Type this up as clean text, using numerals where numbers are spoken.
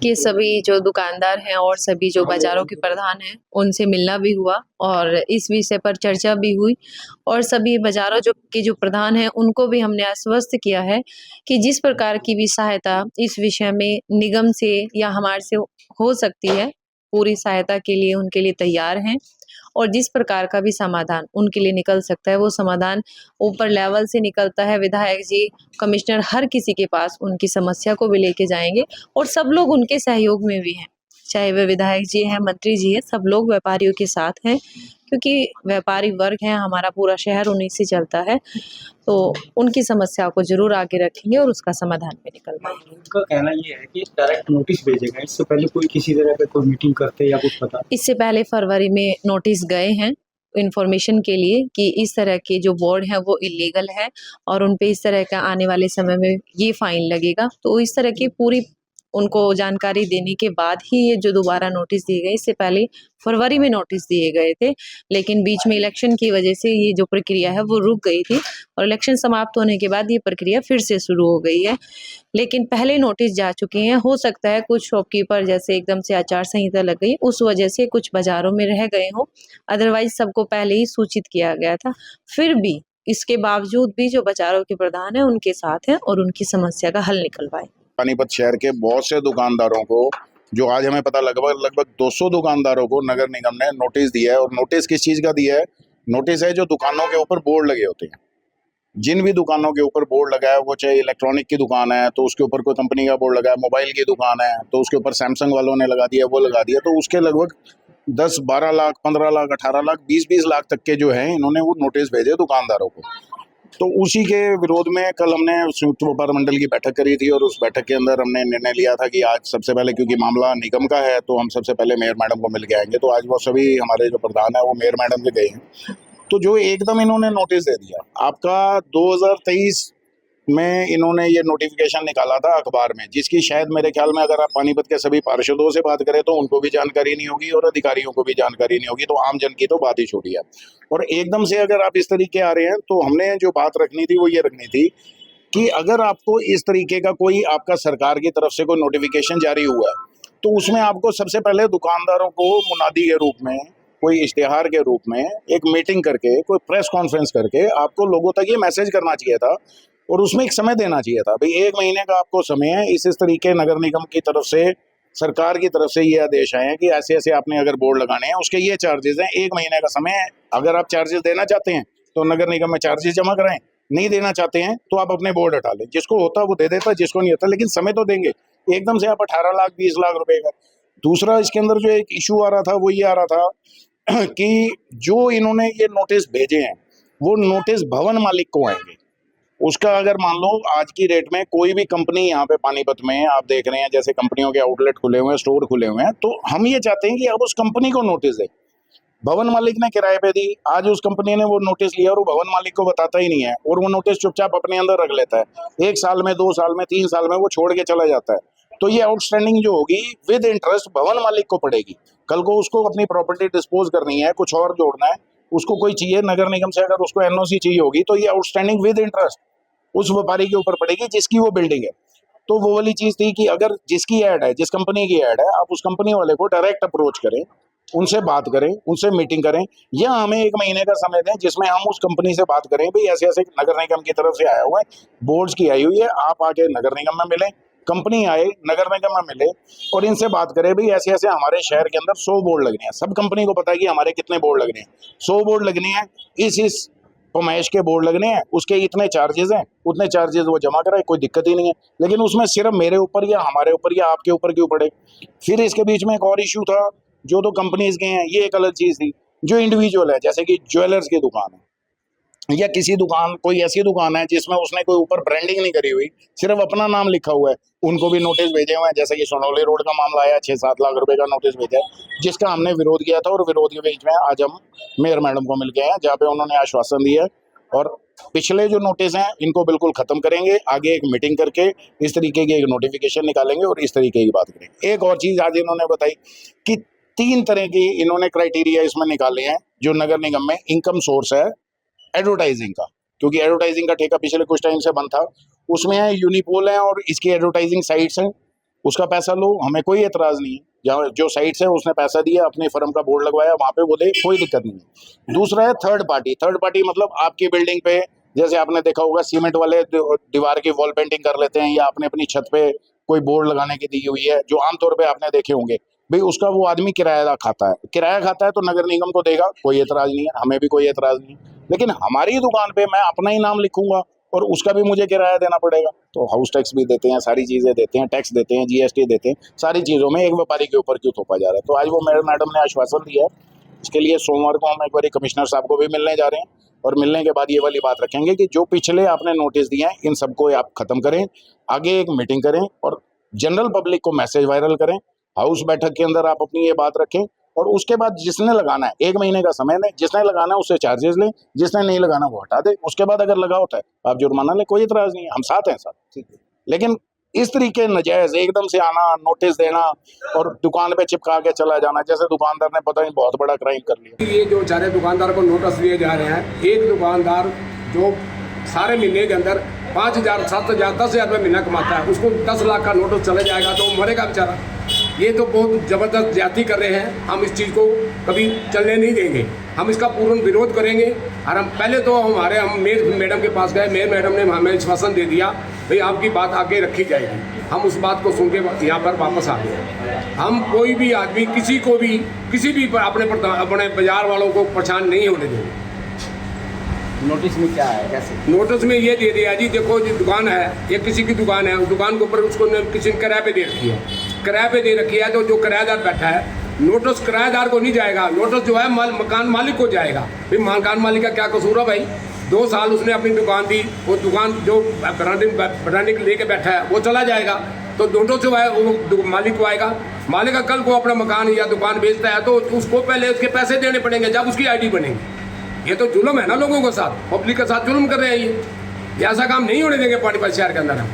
कि सभी जो दुकानदार हैं और सभी जो बाज़ारों के प्रधान हैं, उनसे मिलना भी हुआ और इस विषय पर चर्चा भी हुई और सभी बाज़ारों जो प्रधान हैं, उनको भी हमने आश्वस्त किया है कि जिस प्रकार की भी सहायता इस विषय में निगम से या हमारे से हो सकती है, पूरी सहायता के लिए उनके लिए तैयार हैं और जिस प्रकार का भी समाधान उनके लिए निकल सकता है, वो समाधान ऊपर लेवल से निकलता है। विधायक जी, कमिश्नर हर किसी के पास उनकी समस्या को भी लेके जाएँगे और सब लोग उनके सहयोग में भी हैं। चाहे वे विधायक जी हैं, मंत्री जी हैं, सब लोग व्यापारियों के साथ हैं क्योंकि व्यापारी वर्ग है, हमारा पूरा शहर उन्हीं से चलता है। तो उनकी समस्या को ज़रूर आगे रखेंगे और उसका समाधान भी निकलवाएँगे। उनका कहना ये है कि डायरेक्ट नोटिस भेजेगा, इससे पहले कोई किसी तरह का कोई मीटिंग करते या कुछ पता? इससे पहले फरवरी में नोटिस गए हैं इन्फॉर्मेशन के लिए कि इस तरह के जो बोर्ड हैं वो इल्लीगल है और उन पे इस तरह का आने वाले समय में ये फाइन लगेगा। तो इस तरह की पूरी उनको जानकारी देने के बाद ही ये जो दोबारा नोटिस दिए गए, इससे पहले फरवरी में नोटिस दिए गए थे, लेकिन बीच में इलेक्शन की वजह से ये जो प्रक्रिया है वो रुक गई थी और इलेक्शन समाप्त होने के बाद ये प्रक्रिया फिर से शुरू हो गई है। लेकिन पहले नोटिस जा चुके हैं, हो सकता है कुछ शॉपकीपर जैसे एकदम से आचार संहिता लग गई, उस वजह से कुछ बाज़ारों में रह गए हों, अदरवाइज़ सबको पहले ही सूचित किया गया था। फिर भी इसके बावजूद भी जो बाज़ारों के प्रधान हैं, उनके साथ हैं और उनकी समस्या का हल निकलवाएँ। पानीपत शहर के बहुत से दुकानदारों को, जो आज हमें पता लगभग 200 दुकानदारों को नगर निगम ने नोटिस दिया है। और नोटिस किस चीज़ का दिया है? नोटिस है जो दुकानों के ऊपर बोर्ड लगे होते हैं। जिन भी दुकानों के ऊपर बोर्ड लगा है, वो चाहे इलेक्ट्रॉनिक की दुकान है तो उसके ऊपर कोई कंपनी का बोर्ड लगा है, मोबाइल की दुकान है तो उसके ऊपर सैमसंग वालों ने लगा दिया, वो लगा दिया, तो उसके लगभग 10-12 लाख, 15 लाख, 18 लाख, 20-20 लाख तक के जो हैं, इन्होंने वो नोटिस भेजे दुकानदारों को। तो उसी के विरोध में कल हमने संयुक्त व्यापार मंडल की बैठक करी थी और उस बैठक के अंदर हमने निर्णय लिया था कि आज सबसे पहले, क्योंकि मामला निगम का है, तो हम सबसे पहले मेयर मैडम को मिल के आएंगे। तो आज वो सभी हमारे जो प्रधान है वो मेयर मैडम के गए हैं। तो जो एकदम इन्होंने नोटिस दे दिया, आपका 2023 में इन्होंने ये नोटिफिकेशन निकाला था अखबार में, जिसकी शायद मेरे ख्याल में अगर आप पानीपत के सभी पार्षदों से बात करें तो उनको भी जानकारी नहीं होगी और अधिकारियों को भी जानकारी नहीं होगी, तो आम जन की तो बात ही छोड़िए। और एकदम से अगर आप इस तरीके आ रहे हैं, तो हमने जो बात रखनी थी वो ये रखनी थी कि अगर आपको इस तरीके का कोई आपका सरकार की तरफ से कोई नोटिफिकेशन जारी हुआ है, तो उसमें आपको सबसे पहले दुकानदारों को मुनादी के रूप में, कोई इश्तिहार के रूप में एक मीटिंग करके, कोई प्रेस कॉन्फ्रेंस करके आपको लोगों तक ये मैसेज करना चाहिए था और उसमें एक समय देना चाहिए था। भाई 1 महीने का आपको समय है, इस तरीके नगर निगम की तरफ से, सरकार की तरफ से ये आदेश आए हैं कि ऐसे ऐसे आपने अगर बोर्ड लगाने हैं, उसके ये चार्जेस हैं, 1 महीने का समय है। अगर आप चार्जेस देना चाहते हैं तो नगर निगम में चार्जेस जमा कराएं, नहीं देना चाहते हैं तो आप अपने बोर्ड हटा लें। जिसको होता वो दे देता, जिसको नहीं होता, लेकिन समय तो देंगे। एकदम से आप 18 लाख 20 लाख रुपए का। दूसरा, इसके अंदर जो एक इशू आ रहा था वो ये आ रहा था कि जो इन्होंने ये नोटिस भेजे हैं, वो नोटिस भवन मालिक को आएंगे। उसका अगर मान लो आज की डेट में कोई भी कंपनी यहाँ पे पानीपत में आप देख रहे हैं, जैसे कंपनियों के आउटलेट खुले हुए हैं, स्टोर खुले हुए हैं, तो हम ये चाहते हैं कि अब उस कंपनी को नोटिस दे। भवन मालिक ने किराए पे दी, आज उस कंपनी ने वो नोटिस लिया और वो भवन मालिक को बताता ही नहीं है और वो नोटिस चुपचाप अपने अंदर रख लेता है। 1 साल में, 2 साल में, 3 साल में वो छोड़ के चला जाता है। तो ये आउटस्टैंडिंग जो होगी विद इंटरेस्ट भवन मालिक को पड़ेगी। कल को उसको अपनी प्रॉपर्टी डिस्पोज करनी है, कुछ और जोड़ना है, उसको कोई चाहिए नगर निगम से, अगर उसको एनओसी चाहिए होगी, तो ये आउटस्टैंडिंग विद इंटरेस्ट उस व्यापारी के ऊपर पड़ेगी जिसकी वो बिल्डिंग है। तो वो वाली चीज थी कि अगर जिसकी ऐड है, जिस कंपनी की ऐड है, आप उस कंपनी वाले को डायरेक्ट अप्रोच करें, उनसे बात करें, उनसे मीटिंग करें, या हमें 1 महीने का समय दें जिसमें हम उस कंपनी से बात करें, भाई ऐसे ऐसे नगर निगम की तरफ से आया हुआ है, बोर्ड्स की आई हुई है, आप आके नगर निगम में मिलें, कंपनी आए नगर निगम में मिले और इनसे बात करें, भाई ऐसे ऐसे हमारे शहर के अंदर 100 बोर्ड लगने हैं। सब कंपनी को पता है कि हमारे कितने बोर्ड लगने हैं, 100 बोर्ड लगने हैं, इस फरमाइश के बोर्ड लगने हैं, उसके इतने चार्जेस हैं, उतने चार्जेस वो जमा कराए, कोई दिक्कत ही नहीं है। लेकिन उसमें सिर्फ मेरे ऊपर या हमारे ऊपर या आपके ऊपर क्यों पड़े? फिर इसके बीच में एक और इशू था, जो तो कंपनीज के हैं, ये एक अलग चीज थी। जो इंडिविजुअल है, जैसे कि ज्वेलर्स की दुकान है या किसी दुकान, कोई ऐसी दुकान है जिसमें उसने कोई ऊपर ब्रांडिंग नहीं करी हुई, सिर्फ अपना नाम लिखा हुआ है, उनको भी नोटिस भेजे हुए हैं। जैसे कि सोनौली रोड का मामला आया, 6-7 लाख रुपए का नोटिस भेजा है, जिसका हमने विरोध किया था और विरोध के बीच में आज हम मेयर मैडम को मिल गए हैं, जहाँ पे उन्होंने आश्वासन दिया और पिछले जो नोटिस हैं इनको बिल्कुल खत्म करेंगे। आगे एक मीटिंग करके इस तरीके की एक नोटिफिकेशन निकालेंगे और इस तरीके की बात करेंगे। एक और चीज आज इन्होंने बताई कि 3 तरह की इन्होंने क्राइटेरिया इसमें निकाले हैं जो नगर निगम में इनकम सोर्स है एडवर्टाइजिंग का, क्योंकि एडवर्टाइजिंग का ठेका पिछले कुछ टाइम से बंद था। उसमें है यूनिपोल है और इसकी एडवर्टाइजिंग साइट्स हैं, उसका पैसा लो, हमें कोई एतराज़ नहीं है। जहाँ जो साइट से उसने पैसा दिया, अपने फर्म का बोर्ड लगवाया, वहाँ पे वो दे, कोई दिक्कत नहीं है। दूसरा है थर्ड पार्टी। थर्ड पार्टी मतलब आपकी बिल्डिंग पे जैसे आपने देखा होगा सीमेंट वाले दीवार की वॉल पेंटिंग कर लेते हैं, या आपने अपनी छत पे कोई बोर्ड लगाने की दी हुई है, जो आमतौर पे आपने देखे होंगे, भाई उसका वो आदमी किराया खाता है। किराया खाता है तो नगर निगम को देगा, कोई एतराज़ नहीं है, हमें भी कोई एतराज़ नहीं है। लेकिन हमारी दुकान पे मैं अपना ही नाम लिखूंगा और उसका भी मुझे किराया देना पड़ेगा, तो हाउस टैक्स भी देते हैं, सारी चीज़ें देते हैं, टैक्स देते हैं, जीएसटी देते हैं, सारी चीज़ों में एक व्यापारी के ऊपर क्यों थोपा जा रहा है। तो आज वो मैडम ने आश्वासन दिया है, इसके लिए सोमवार को हम एक बार कमिश्नर साहब को भी मिलने जा रहे हैं, और मिलने के बाद ये वाली बात रखेंगे कि जो पिछले आपने नोटिस दिए हैं इन सबको आप ख़त्म करें, आगे एक मीटिंग करें और जनरल पब्लिक को मैसेज वायरल करें, हाउस बैठक के अंदर आप अपनी ये बात रखें, और उसके बाद जिसने लगाना है 1 महीने का समय दें, जिसने लगाना है उससे चार्जेस लें, जिसने नहीं लगाना वो हटा दे, उसके बाद अगर लगा होता है आप जुर्माना लें, कोई इतराज़ नहीं है, हम साथ हैं साथ। ठीक है, लेकिन इस तरीके नजायज़ एकदम से आना, नोटिस देना और दुकान पे चिपका के चला जाना, जैसे दुकानदार ने पता नहीं बहुत बड़ा क्राइम कर लिया। ये जो सारे दुकानदार को नोटिस दिए जा रहे हैं, एक दुकानदार जो सारे महीने के अंदर 5,000, 7,000, 10,000 रुपये महीना कमाता है, उसको 10 लाख का नोटिस चले जाएगा तो मरेगा बेचारा। ये तो बहुत ज़बरदस्त ज्यादती कर रहे हैं, हम इस चीज़ को कभी चलने नहीं देंगे, हम इसका पूर्ण विरोध करेंगे। और हम पहले तो हम मेयर मैडम के पास गए, मेयर मैडम ने हमें आश्वासन दे दिया भाई आपकी बात आगे रखी जाएगी। हम उस बात को सुन के यहाँ पर वापस आ गए। हम कोई भी आदमी किसी भी अपने बाजार वालों को परेशान नहीं होने देंगे। नोटिस में क्या है, कैसे? नोटिस में ये दे दिया जी, देखो जो दुकान है, ये किसी की दुकान है, उस दुकान के ऊपर उसको किसी ने किराए पे दे रखी है, किराए पे दे रखी है, तो जो किराएदार बैठा है, नोटिस किराएदार को नहीं जाएगा, नोटिस जो है मकान मालिक को जाएगा। भाई मकान मालिक का क्या कसूर है भाई? 2 साल उसने अपनी दुकान दी, वो दुकान जो ब्रांडिंग लेके बैठा है वो चला जाएगा, तो नोटिस जो है वो मालिक को आएगा। मालिक का कल को अपना मकान या दुकान बेचता है तो उसको पहले उसके पैसे देने पड़ेंगे जब उसकी आईडी बनेगी। ये तो जुल्म है ना, लोगों के साथ, पब्लिक के साथ जुल्म कर रहे हैं ये ऐसा काम नहीं होने देंगे पानीपत शहर के अंदर हम।